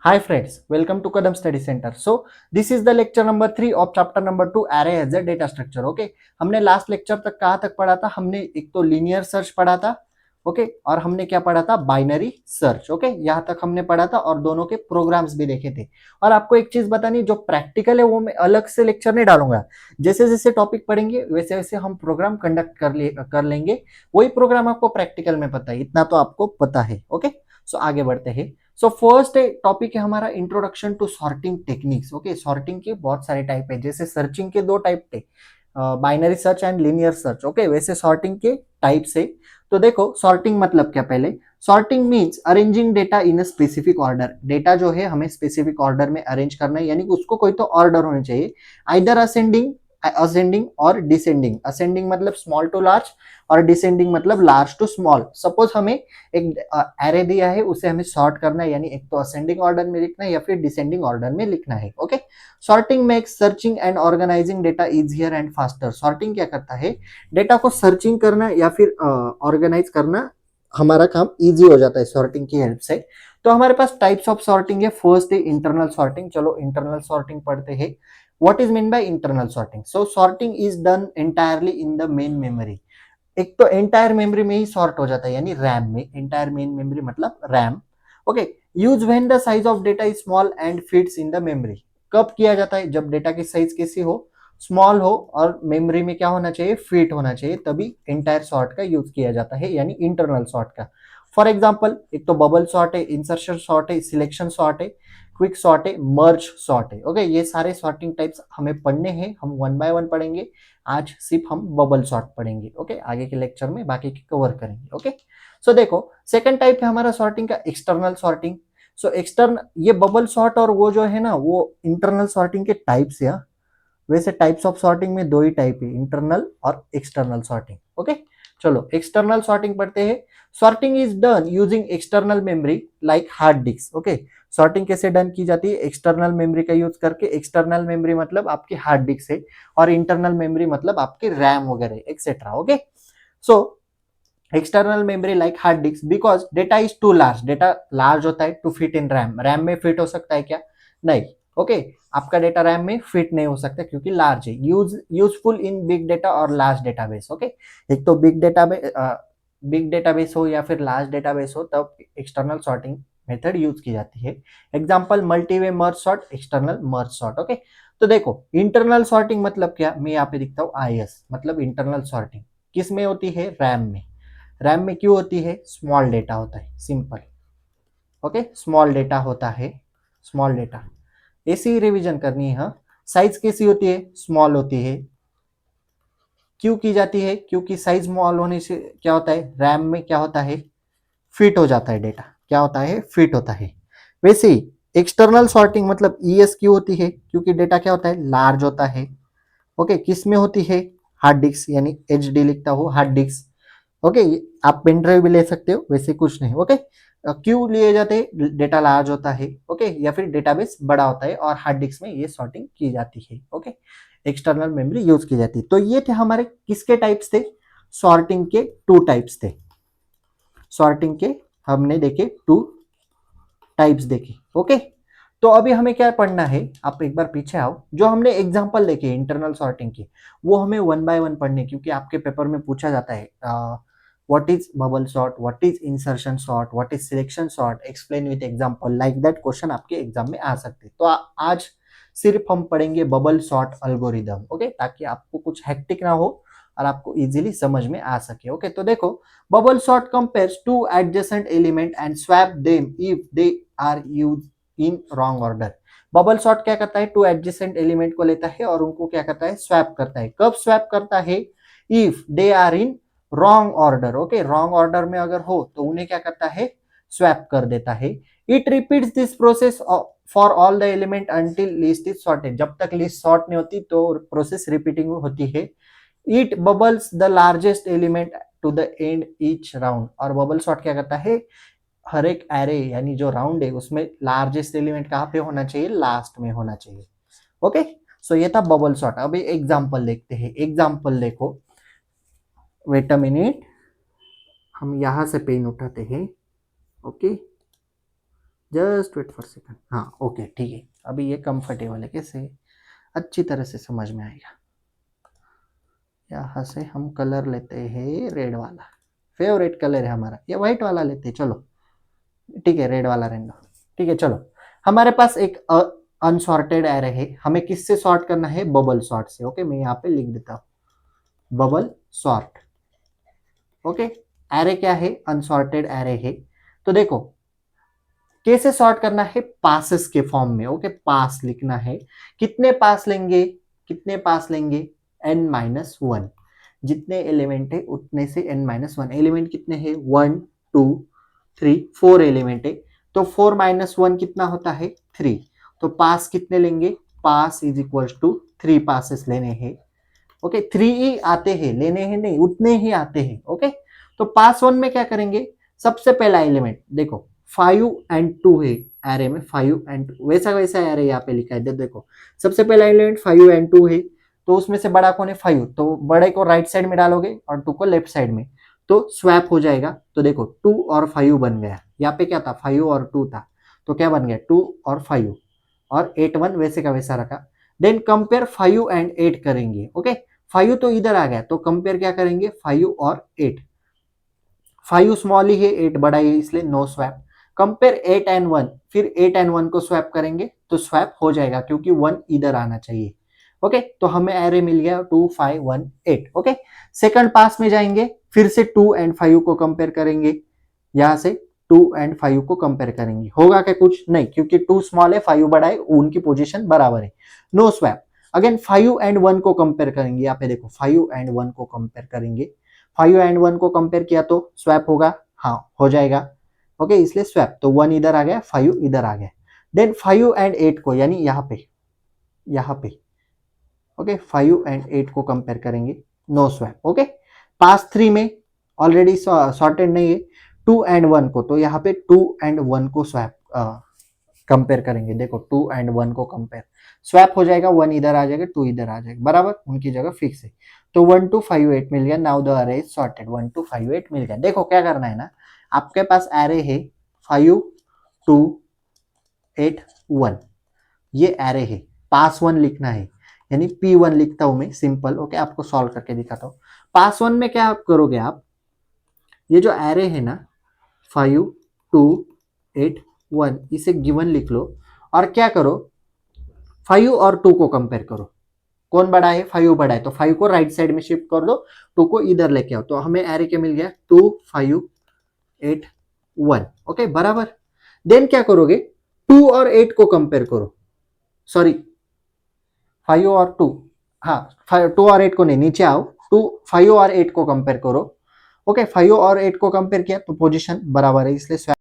Hi friends, welcome to Kadam Study Center. So this is the lecture number 3 of chapter number 2 array as a data structure. Okay, हमने last lecture तक कहाँ तक पढ़ा था? हमने एक तो लीनियर सर्च पढ़ा था, ओके और हमने क्या पढ़ा था? Binary search. ओके, यहाँ तक हमने पढ़ा था और दोनों के प्रोग्राम्स भी देखे थे. और आपको एक चीज बतानी, जो प्रैक्टिकल है वो मैं अलग से लेक्चर नहीं डालूंगा. जैसे जैसे टॉपिक पढ़ेंगे वैसे वैसे हम प्रोग्राम कंडक्ट कर लेंगे. वही प्रोग्राम आपको प्रैक्टिकल में पता है, इतना तो आपको पता है. ओके, सो आगे बढ़ते हैं. सो फर्स्ट टॉपिक है हमारा introduction to sorting techniques. Okay, sorting के बहुत सारे टाइप है. जैसे सर्चिंग के दो टाइप थे, binary search and linear search. Okay, वैसे सॉर्टिंग के टाइप से. तो देखो सॉर्टिंग मतलब क्या, पहले sorting means arranging data in a specific order. Data जो है हमें स्पेसिफिक ऑर्डर में अरेंज करना है, यानी कि उसको कोई तो ऑर्डर होना चाहिए, आइदर असेंडिंग और डिसेंडिंग. असेंडिंग मतलब स्मॉल टू लार्ज और डिसेंडिंग मतलब लार्ज टू स्मॉल. सपोज हमें एक एरे दिया है, उसे हमें सॉर्ट करना है, यानी एक तो असेंडिंग ऑर्डर में लिखना है या फिर डिसेंडिंग ऑर्डर में लिखना है. Okay, sorting makes searching and organising data easier and faster. Sorting क्या करता है? डेटा को सर्चिंग करना या फिर ऑर्गेनाइज करना हमारा काम इजी हो जाता है सॉर्टिंग की हेल्प से. तो हमारे पास टाइप्स ऑफ सॉर्टिंग है. फर्स्ट है इंटरनल सॉर्टिंग. चलो इंटरनल सॉर्टिंग पढ़ते हैं. What is mean by internal sorting? So sorting is done entirely in the main memory. एक तो एंटायर मेमोरी में ही सॉर्ट हो जाता है, यानी रैम में. एंटायर मेन मेमोरी मतलब RAM. Okay, use when the size of data is small and fits in the memory. कब किया जाता है? जब डेटा की साइज कैसी हो, स्मॉल हो और मेमोरी में क्या होना चाहिए? फिट होना चाहिए, तभी एंटायर सॉर्ट का यूज किया जाता है, यानी इंटरनल सॉर्ट का. फॉर एग्जाम्पल, एक तो बबल सॉर्ट है, इंसर्शन सॉर्ट है, सिलेक्शन सॉर्ट है, क्विक सॉर्ट है, मर्ज सॉर्ट है. ओके, ये सारे सॉर्टिंग टाइप्स हमें पढ़ने हैं, हम वन बाय वन पढ़ेंगे. आज सिर्फ हम बबल सॉर्ट पढ़ेंगे. ओके, आगे के लेक्चर में बाकी के कवर करेंगे. ओके, सो देखो सेकंड टाइप है हमारा सॉर्टिंग का, एक्सटर्नल सॉर्टिंग. सो एक्सटर्नल, ये बबल सॉर्ट और वो जो है ना, वो इंटरनल सॉर्टिंग के टाइप्स है. वैसे टाइप्स ऑफ सॉर्टिंग में दो ही टाइप है, इंटरनल और एक्सटर्नल सॉर्टिंग. ओके, चलो एक्सटर्नल सॉर्टिंग पढ़ते हैं. Sorting is done using external memory like hard disc. Okay, sorting कैसे डन की जाती है? एक्सटर्नल मेमोरी का यूज करके. एक्सटर्नल मेमोरी मतलब आपकी हार्ड डिस्क है, और इंटरनल मेमोरी मतलब आपकी रैम वगैरह etcetera. Okay, so external memory like hard disk, because data is too large. Data large होता है to fit in RAM. RAM में फिट हो सकता है क्या? नहीं. ओके, आपका डेटा रैम में फिट नहीं हो सकता क्योंकि लार्ज है. यूजफुल इन बिग डेटा और लार्ज डेटाबेस. ओके, एक तो बिग डेटाबेस हो या फिर लार्ज डेटाबेस हो, तब एक्सटर्नल सॉर्टिंग मेथड यूज की जाती है. Example multiway merge sort, external merge sort. Okay, तो देखो इंटरनल सॉर्टिंग मतलब क्या, मैं यहाँ पे दिखता हूँ IS मतलब इंटरनल सॉर्टिंग. किस में होती है? रैम में. रैम में क्यों होती है? स्मॉल डेटा होता है, सिंपल. ओके, स्मॉल डेटा होता है, स्मॉल डेटा. ऐसी रिवीजन करनी है. हाँ, साइज कैसी होती है? स्मॉल होती है. क्यों की जाती है? क्योंकि साइज स्मॉल होने से क्या होता है? रैम में क्या होता है? फिट हो जाता है डेटा. क्या होता है? फिट होता है. वैसे ही एक्सटर्नल सॉर्टिंग मतलब ES क्यों होती है? क्योंकि डेटा क्या होता है? लार्ज होता है. ओके, किस में होती है? हार्ड डिस्क, यानी HD लिखता हूँ, हार्ड डिस्क. ओके, आप पेन ड्राइव भी ले सकते हो, वैसे कुछ नहीं. ओके, क्यों लिए जाते हैं? डेटा लार्ज होता है. ओके, या फिर डेटाबेस बड़ा होता है और हार्ड डिस्क में ये सॉर्टिंग की जाती है. ओके, एक्सटर्नल मेमोरी यूज की जाती है. तो ये थे हमारे किसके टाइप्स थे? सॉर्टिंग के टू टाइप्स थे. सॉर्टिंग के हमने देखे टू टाइप्स देखे. ओके, तो अभी हमें क्या पढ़ना है? आप एक बार पीछे आओ. जो हमने एग्जांपल देखे इंटरनल सॉर्टिंग के, वो हमें वन बाय वन पढ़ने, क्योंकि आपके पेपर में पूछा जाता है what is bubble sort, what is insertion sort, what is selection sort, explain with example. Like that question आपके एग्जाम में आ सकते हैं. तो आज सिर्फ हम पढ़ेंगे बबल सॉर्ट अल्गोरिदम. ओके, ताकि आपको कुछ हेक्टिक ना हो और आपको इजीली समझ में आ सके. ओके, तो देखो bubble sort compares two adjacent element and swap them if they are used in wrong order. Bubble sort क्या करता है? टू एडजेसेंट एलिमेंट को लेता है और उनको क्या करता है? स्वैप करता है. कब स्वैप करता है? If they are in wrong order. Okay, wrong order में अगर हो तो उन्हें क्या करता है? स्वैप कर देता है. It repeats this process for all the element until list is sorted. जब तक लिस्ट सॉर्ट नहीं होती तो प्रोसेस रिपीटिंग होती है. It bubbles the largest element to the end each round. और बबल सॉर्ट क्या करता है? हर एक एरे यानी जो राउंड है उसमें लार्जेस्ट एलिमेंट कहाँ पे होना चाहिए? लास्ट में होना चाहिए. ओके, सो ये था बबल सॉर्ट. अभी एग्जांपल देखते हैं. एग्जांपल देखो, वेट अ मिनट, हम यहां से पेन उठाते हैं. Okay, just wait for second. हाँ ओके ठीक है, अभी ये कंफर्टेबल है, कैसे अच्छी तरह से समझ में आएगा। यहाँ से हम कलर लेते हैं रेड वाला, फेवरेट कलर है हमारा, ये व्हाइट वाला लेते हैं, चलो ठीक है रेड वाला रहने दो। ठीक है चलो, हमारे पास एक अनसॉर्टेड एरे है, हमें किससे सॉर्ट करना है, बबल सॉर्ट से। ओके मैं यहाँ पे लिख देता हूँ बबल सॉर्ट। ओके एरे क्या है, अनसॉर्टेड एरे है। तो देखो कैसे सॉर्ट करना है, पासेस के फॉर्म में। ओके पास लिखना है, कितने पास लेंगे, कितने पास लेंगे, n-1, जितने एलिमेंट है उतने से n-1 एलिमेंट कितने हैं, 1 2 3 4 एलिमेंट है, तो 4-1 कितना होता है, 3। तो पास कितने लेंगे, पास इज इक्वल टू 3 पासेस लेने हैं। ओके 3 ही आते हैं, लेने हैं नहीं, उतने ही आते हैं। ओके तो पास 1 में क्या करेंगे, सबसे पहला एलिमेंट देखो 5 एंड 2 है एरे में, 5 एंड 2 वैसा वैसा एरे यहाँ पे लिखा है, देखो सबसे पहला एलिमेंट 5 एंड 2 है, तो उसमें से बड़ा कौन है, 5, तो बड़े को राइट साइड में डालोगे और 2 को लेफ्ट साइड में, तो स्वैप हो जाएगा। तो देखो 2 और 5 बन गया, यहाँ पे क्या था, 5 और 2 था, तो क्या बन गया 2 और 5, और 8-1 वैसे का वैसा रखा। देन कंपेयर 5 एंड 8 करेंगे। ओके 5 तो इधर आ गया, तो कंपेयर क्या करेंगे, 5 और 8, 5 स्मॉल ही है 8 बड़ा ही है, इसलिए नो स्वैप। कंपेयर 8 एंड 1, फिर 8 एंड 1 को स्वैप करेंगे तो स्वैप हो जाएगा, क्योंकि 1 इधर आना चाहिए। ओके तो हमें एरे मिल गया 2 5 1 8। ओके सेकंड पास में जाएंगे, फिर से 2 एंड 5 को कंपेयर करेंगे, यहां से 2 एंड 5 को कंपेयर करेंगे, होगा क्या कुछ नहीं, क्योंकि 2 स्मॉल है 5 बड़ा है, उनकी पोजीशन बराबर है, नो स्वैप। अगेन 5 एंड 1 को कंपेयर करेंगे, यहाँ पे देखो 5 एंड 1 को कंपेयर करेंगे, 5 एंड 1 को कंपेयर किया तो स्वैप होगा, हाँ हो जाएगा। ओके इसलिए स्वैप, तो 1 इधर आ गया 5 इधर आ गया। देन 5 एंड 8 को, यानी यहाँ पे, यहाँ पे ओके 5 एंड 8 को कंपेयर करेंगे, नो स्वैप। ओके पास 3 में ऑलरेडी सॉर्टेड नहीं है, 2 एंड 1 को, तो यहाँ पे 2 एंड 1 को स्वैप कंपेयर करेंगे, देखो 2 एंड 1 को कंपेयर, स्वैप हो जाएगा, 1 इधर आ जाएगा 2 इधर आ जाएगा, बराबर उनकी जगह फिक्स है। तो 1 2 5 8 मिल गया, नाउ द अरे इज सॉर्टेड, 1 2 5 8 मिल गया। देखो क्या करना है ना, आपके पास एरे है 5 2 8 1, ये एरे है, पास 1 लिखना है, यानी P1 लिखता हूं मैं सिंपल। ओके आपको सॉल्व करके दिखाता हूँ। पास 1 में क्या करोगे आप, ये जो एरे है ना 5 2 8 1, इसे गिवन लिख लो, और क्या करो 5 और 2 को कंपेयर करो, कौन बड़ा है, 5 बड़ा है, तो 5 को राइट साइड में शिफ्ट कर दो, 2 को इधर लेके आओ, तो हमें एरे क्या मिल गया 2 5 8 1। ओके बराबर। देन क्या करोगे, 2 और 8 को कंपेयर करो, सॉरी 5 और 2, हाँ 2 और 8 को नहीं, नीचे आओ, 2 5 और 8 को कंपेयर करो। ओके 5 और 8 को कंपेयर किया तो पोजीशन बराबर है, इसलिए स्वैप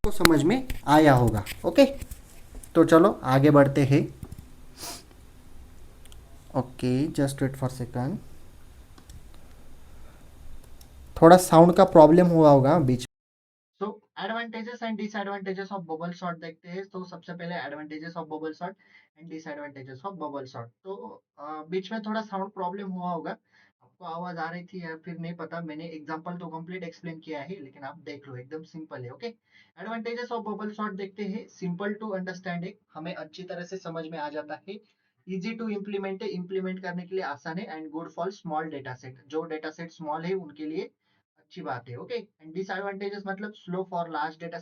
को समझ में आया होगा। ओके तो चलो आगे बढ़ते हैं। Okay just wait for second, थोड़ा साउंड का प्रॉब्लम हुआ होगा बीच। तो advantages and disadvantages of bubble sort देखते हैं। तो सबसे पहले advantages of bubble sort and disadvantages of bubble sort. तो बीच में थोड़ा साउंड प्रॉब्लम हुआ होगा, आपको आवाज आ रही थी या फिर नहीं पता। मैंने एग्जांपल तो कंप्लीट एक्सप्लेन किया है, लेकिन आप देख लो, एकदम सिंपल है। Okay, advantages of bubble sort देखते हैं। सिंपल टू अंडरस्टैंडिंग, हमें अच्छी तरह से समझ में आ जाता है। इजी टू इम्प्लीमेंट है, इम्प्लीमेंट करने के लिए आसान है। And good for small data set, जो डेटा सेट स्मॉल है उनके लिए अच्छी बात है। ओके, एंड डिसएडवांटेजेस मतलब slow for large data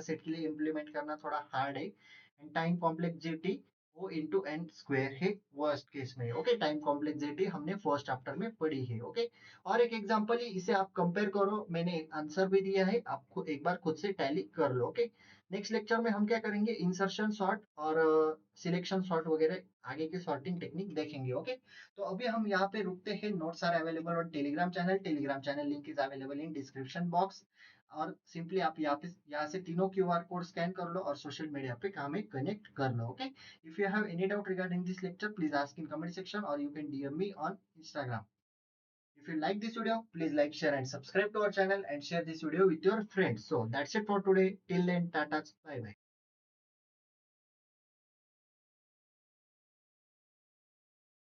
set के लिए इम्प्लीमेंट करना थोड़ा हार्ड है। एंड टाइम कॉम्प्लेक्सिटी वो इंटू एन स्क्वायर है वर्स्ट केस में। ओके, टाइम कॉम्प्लेक्सिटी हमने फर्स्ट चैप्टर में पढ़ी है। ओके, और एक एग्जांपल ही, इसे आप कंपेयर करो, मैंने आंसर भी दिया है, आपको एक बार खुद से टैली कर लो। ओके, नेक्स्ट लेक्चर में हम क्या करेंगे, इंसर्शन सॉर्ट और सिलेक्शन सॉर्ट वगैरह आगे की सॉर्टिंग टेक्निक देखेंगे। ओके, तो अभी हम यहाँ पे रुकते हैं। Notes are available on Telegram channel link is available in description box. और सिंपली आप यहाँ से तीनों क्यूआर कोड स्कैन कर लो और सोशल मीडिया पे हमें कनेक्ट कर लो। Okay, if you have any doubt regarding this lecture, please ask in comment section और you can DM me on Instagram. If you like this video, please like, share and subscribe to our channel and share this video with your friends. So that's it for today. Till then, tata, bye bye.